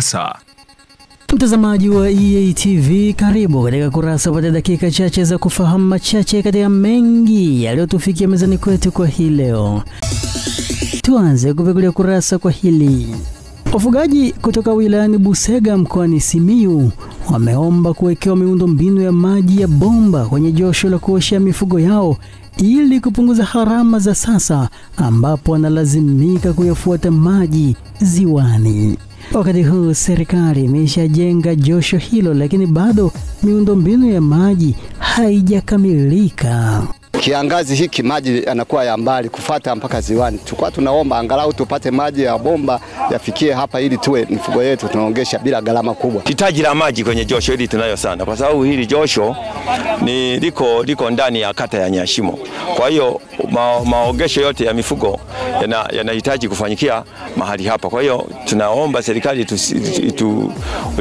Kurasa. Mtazamaji wa EATV, karibu katika Kurasa kwa dakika chache za kufahamu machache katika mengi yaliyotufikia mezani kwetu kwa hii leo. Tuanze kupitia Kurasa kwa hili. Wafugaji kutoka wilayani Busega mkoani Simiyu wameomba kuwekewa miundombinu ya maji ya bomba kwenye josho la kuoshea mifugo yao ili kupunguza gharama za sasa ambapo wanalazimika kuyafuata maji ziwani. Wakati huu serikali imeshajenga josho hilo, lakini bado miundombinu ya maji haijakamilika. Kiangazi hiki maji yanakuwa ya mbali kufuata mpaka ziwani. Tulikuwa tunaomba angalau tupate maji ya bomba yafikie hapa ili tuwe mifugo yetu tunaongesha bila gharama kubwa. Hitaji la maji kwenye josho hili tunayo sana, kwa sababu hili josho ni liko ndani ya kata ya Nyashimo. Kwa hiyo maogesho yote ya mifugo yanahitaji kufanyikia mahali hapa. Kwa hiyo tunaomba serikali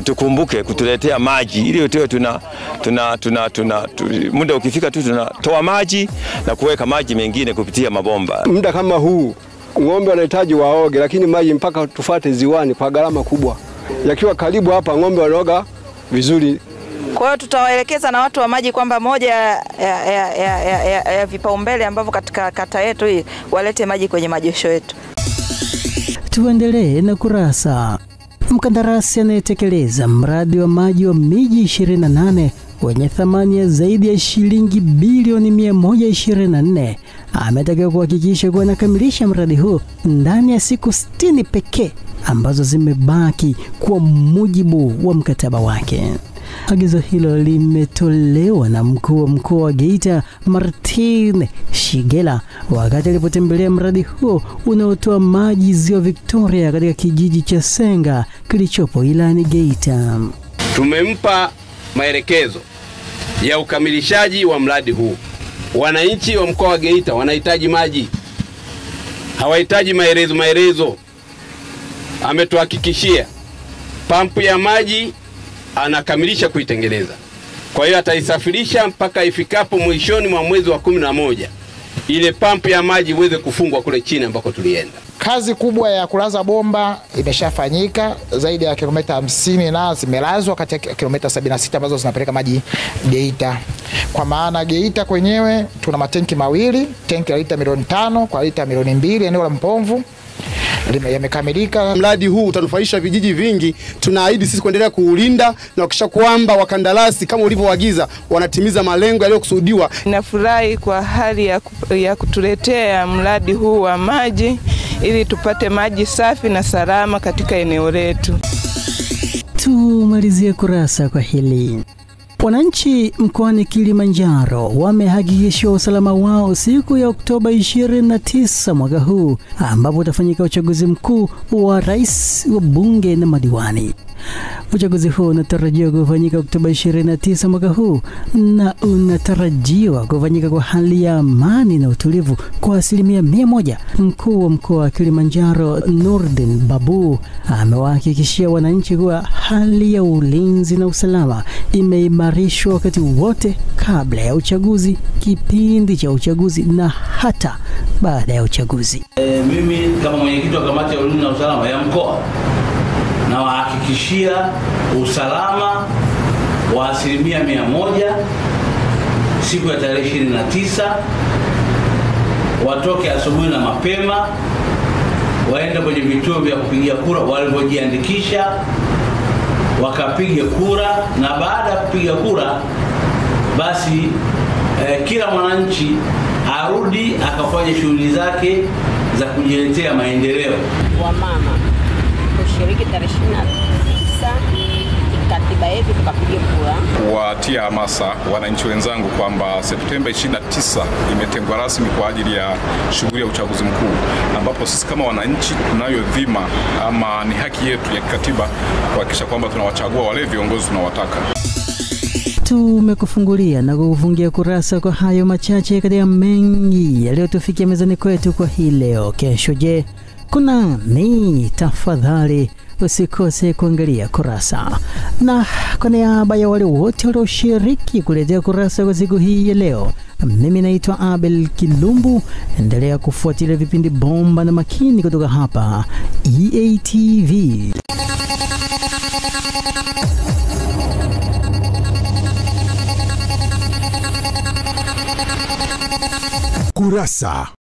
tukumbuke kutuletea maji ili tuwe muda ukifika tu tunatoa maji na kuweka maji mengine kupitia mabomba. Muda kama huu ng'ombe wanahitaji waoge, lakini maji mpaka tufuate ziwani kwa gharama kubwa. Yakiwa karibu hapa ng'ombe wanaoga vizuri. Kwa hiyo tutawaelekeza na watu wa maji kwamba moja ya vipaumbele ambavyo katika kata yetu hii walete maji kwenye majosho yetu. Tuendelee na Kurasa. Mkandarasi anayetekeleza mradi wa maji wa miji 28 wenye thamani ya zaidi ya shilingi bilioni 124 ametakiwa kuhakikisha kuwa anakamilisha mradi huu ndani ya siku 60 pekee ambazo zimebaki kwa mujibu wa mkataba wake. Agizo hilo limetolewa na mkuu wa mkoa wa Geita Martin Shigela wakati alipotembelea mradi huo unaotoa maji ziwa Victoria katika kijiji cha Senga kilichopo wilayani Geita. Tumempa maelekezo ya ukamilishaji wa mradi huu. Wananchi wa mkoa wa Geita wanahitaji maji, hawahitaji maelezo. Ametuhakikishia pampu ya maji anakamilisha kuitengeneza. Kwa hiyo ataisafirisha mpaka ifikapo mwishoni mwa mwezi wa 11 ile pampu ya maji iweze kufungwa kule chini ambako tulienda. Kazi kubwa ya kulaza bomba imeshafanyika, zaidi ya kilomita 50 na zimelazwa kati ya kilomita 76 ambazo zinapeleka maji Geita. Kwa maana Geita kwenyewe tuna matenki mawili, tenki la lita milioni 5 kwa lita milioni 2 eneo la Mpomvu yamekamilika. Mradi huu utanufaisha vijiji vingi. Tunaahidi sisi kuendelea kuulinda na kuhakikisha kwamba wakandarasi kama ulivyoagiza wanatimiza malengo yaliyokusudiwa. Nafurahi kwa hali ya kutuletea mradi huu wa maji ili tupate maji safi na salama katika eneo letu. Tumalizie Kurasa kwa hili. Wananchi mkoani Kilimanjaro wamehakikishiwa usalama wao siku ya Oktoba 29 mwaka huu ambapo utafanyika uchaguzi mkuu wa rais, wa bunge na madiwani. Uchaguzi huu unatarajiwa kufanyika Oktoba 29 mwaka huu na unatarajiwa kufanyika kwa hali ya amani na utulivu kwa 100%. Mkuu wa mkoa wa Kilimanjaro Nurdin Babu amewahakikishia wananchi kuwa hali ya ulinzi na usalama imeimarishwa wakati wote kabla ya uchaguzi, kipindi cha uchaguzi na hata baada ya uchaguzi. Mimi kama mwenyekiti wa kamati ya ulinzi na usalama ya mkoa na wahakikishia usalama wa 100% siku ya tarehe 29. Watoke asubuhi na mapema waende kwenye vituo vya kupigia kura walivyojiandikisha wakapige kura, na baada ya kupiga kura basi kila mwananchi arudi akafanye shughuli zake za kujiletea maendeleo. Wa mama kushiriki tarehe 29 katiba yetu tukapiga kura. Watia hamasa wananchi wenzangu kwamba Septemba 29 imetengwa rasmi kwa ajili ya shughuli ya uchaguzi mkuu, ambapo sisi kama wananchi tunayo dhima ama ni haki yetu ya kikatiba kuhakikisha kwamba tunawachagua wale viongozi tunawataka. Tumekufungulia na kufungia kurasa kwa hayo machache katika mengi yaliyotufikia mezani kwetu kwa hii leo. Kesho je, kuna ni? Tafadhali usikose kuangalia kurasa. Na kwa niaba ya wale wote walioshiriki kuletea kurasa kwa siku hii ya leo, mimi naitwa Abel Kilumbu. Endelea kufuatilia vipindi bomba na makini kutoka hapa EATV. Kurasa.